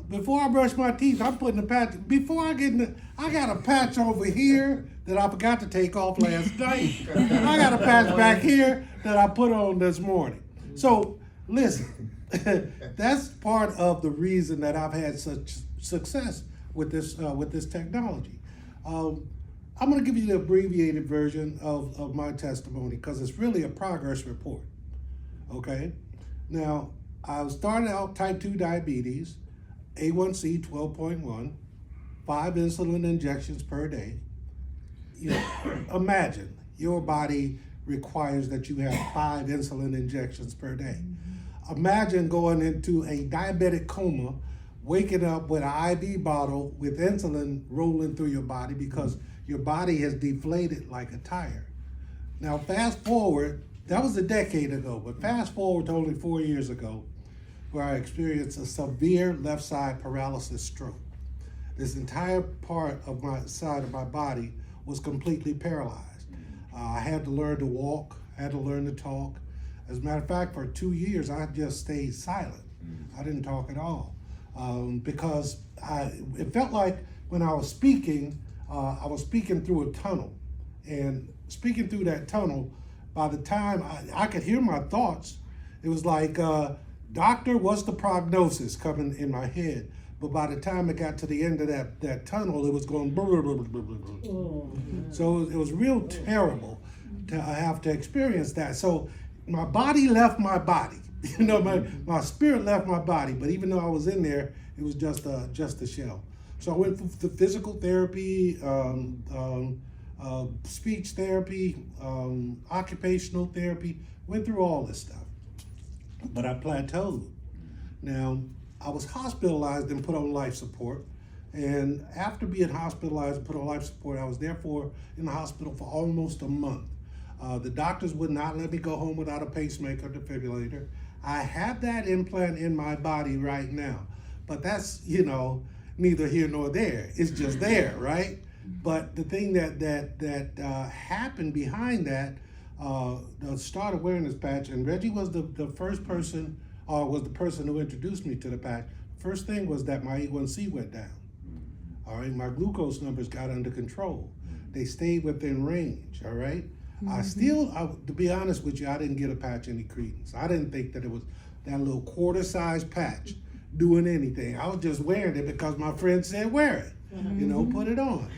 before I brush my teeth, I'm putting a patch. Before I get in I got a patch over here that I forgot to take off last night. I got a patch back here that I put on this morning. So listen, that's part of the reason that I've had such success with this technology. I'm going to give you the abbreviated version of my testimony because it's really a progress report. Okay? Now, I started out type 2 diabetes, A1C 12.1, 5 insulin injections per day. You know, imagine your body requires that you have 5 insulin injections per day. Imagine going into a diabetic coma, waking up with an IV bottle with insulin rolling through your body because your body has deflated like a tire. Now, fast forward, that was a decade ago, but fast forward to only 4 years ago, where I experienced a severe left side paralysis stroke. This entire part of my side of my body was completely paralyzed. I had to learn to walk, had to learn to talk. As a matter of fact, for 2 years, I just stayed silent. I didn't talk at all because it felt like when I was speaking through a tunnel. And speaking through that tunnel, by the time I could hear my thoughts, it was like, doctor, what's the prognosis coming in my head? But by the time it got to the end of that tunnel, it was going blah, blah, blah, blah, blah, blah. So it was real terrible to have to experience that. So my body left my body. You know, my spirit left my body. But even though I was in there, it was just a shell. So I went for physical therapy, speech therapy, occupational therapy, went through all this stuff. But I plateaued. Now, I was hospitalized and put on life support. And after being hospitalized and put on life support, I was therefore in the hospital for almost a month. The doctors would not let me go home without a pacemaker defibrillator. I have that implant in my body right now. But that's, neither here nor there. It's just there, right? But the thing that happened behind that, the start of wearing this patch, and Reggie was the first person, was the person who introduced me to the patch. First thing was that my A1C went down. All right, my glucose numbers got under control. They stayed within range, all right? To be honest with you, I didn't get a patch any credence. I didn't think that it was that little quarter-sized patch doing anything. I was just wearing it because my friend said wear it, put it on.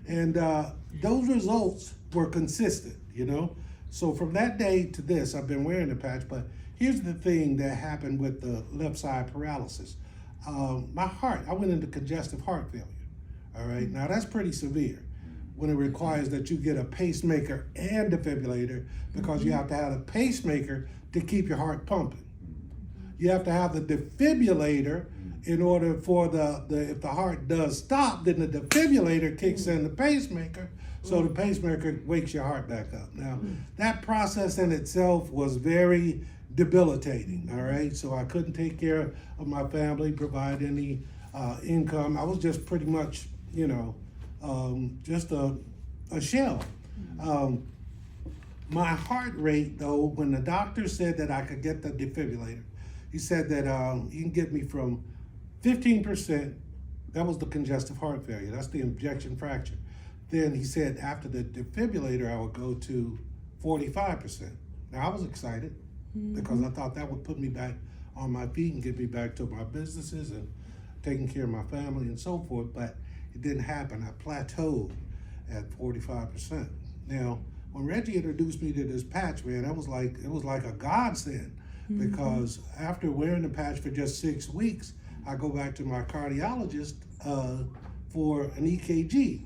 And those results were consistent, So from that day to this, I've been wearing the patch, but here's the thing that happened with the left side paralysis. My heart, I went into congestive heart failure, all right? Now that's pretty severe when it requires that you get a pacemaker and defibrillator because you have to have a pacemaker to keep your heart pumping. You have to have the defibrillator in order for if the heart does stop, then the defibrillator kicks in the pacemaker, so the pacemaker wakes your heart back up. Now, that process in itself was very debilitating, all right? So I couldn't take care of my family, provide any income. I was just pretty much, just a shell. My heart rate, though, when the doctor said that I could get the defibrillator, he said that he can get me from 15%, that was the congestive heart failure, that's the ejection fraction. Then he said after the defibrillator, I would go to 45%. Now I was excited because I thought that would put me back on my feet and get me back to my businesses and taking care of my family and so forth, but it didn't happen. I plateaued at 45%. Now, when Reggie introduced me to this patch, man, it was like a godsend because after wearing the patch for just 6 weeks, I go back to my cardiologist for an EKG.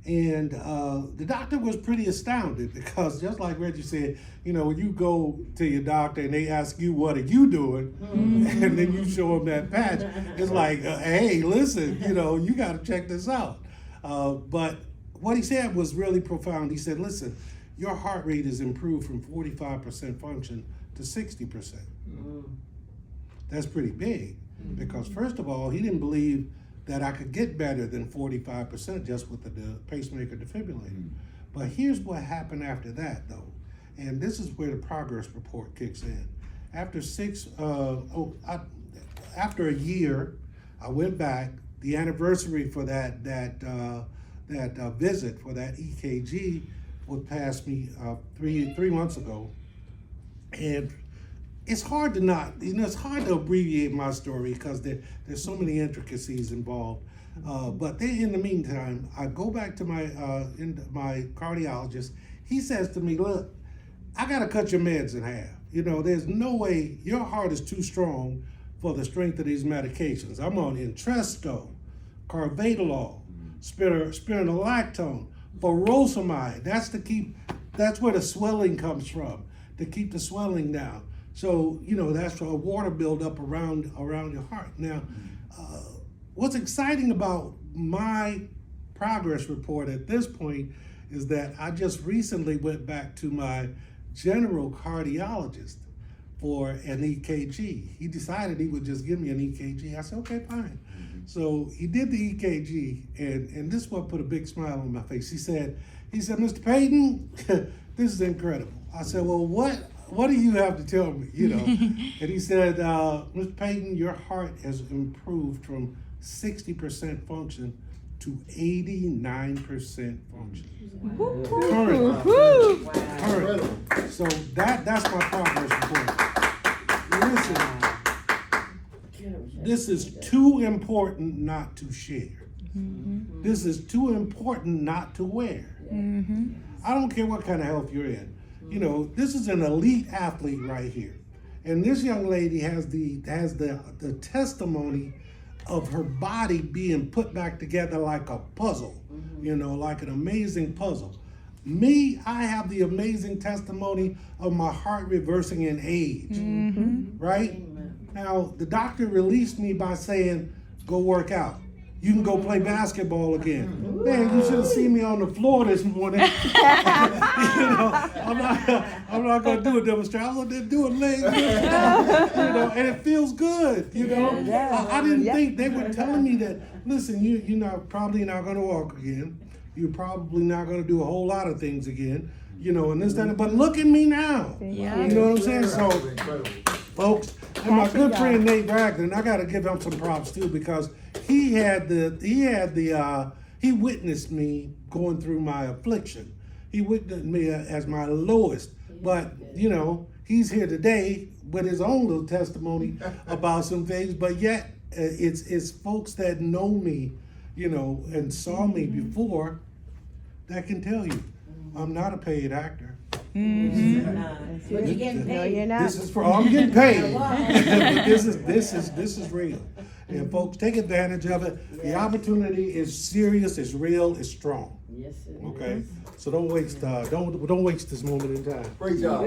And the doctor was pretty astounded because just like Reggie said, when you go to your doctor and they ask you, what are you doing? And then you show them that patch, it's like, hey, listen, you got to check this out. But what he said was really profound. He said, listen, your heart rate is improved from 45% function to 60%. That's pretty big because first of all, he didn't believe that I could get better than 45% just with the pacemaker defibrillator. But here's what happened after that, though. And this is where the progress report kicks in. After after a year, I went back. The anniversary for that visit for that EKG was past me 3 months ago, and it's hard to it's hard to abbreviate my story because there's so many intricacies involved. But then in the meantime, I go back to my cardiologist. He says to me, "Look, I gotta cut your meds in half. There's no way your heart is too strong for the strength of these medications. I'm on Entresto, carvedilol, spironolactone, furosemide. That's where the swelling comes from, to keep the swelling down. So, that's a water buildup around your heart. Now, what's exciting about my progress report at this point is that I just recently went back to my general cardiologist for an EKG. He decided he would just give me an EKG. I said, okay, fine. So he did the EKG, and this one put a big smile on my face. He said, Mr. Payton, this is incredible. I said, well, what do you have to tell me? And he said, Mr. Payton, your heart has improved from 60% function to 89% function. Current. So that's my progress report. Listen, this is too important not to share. This is too important not to wear. I don't care what kind of health you're in. This is an elite athlete right here. And this young lady has the testimony of her body being put back together like a puzzle, like an amazing puzzle. Me, I have the amazing testimony of my heart reversing in age, right? Now, the doctor released me by saying, go work out. You can go play basketball again. Man, you should have seen me on the floor this morning. I'm not going to do a demonstration. I'm going to do a leg lift, and it feels good, I didn't think they were telling me that, listen, you're probably not going to walk again. You're probably not going to do a whole lot of things again, and this, that, but look at me now. Yeah. You know what I'm saying? So, folks, and my good friend Nate Bragdon, I got to give him some props too, because he witnessed me going through my affliction. He witnessed me as my lowest, but he's here today with his own little testimony about some things. But yet, it's folks that know me, and saw me before that can tell you I'm not a paid actor. But you're getting paid. No, you're not. I'm getting paid. But this is real. And folks, take advantage of it. Yes. The opportunity is serious, it's real, it's strong. Yes, it okay? Is. So don't waste this moment in time. Great job.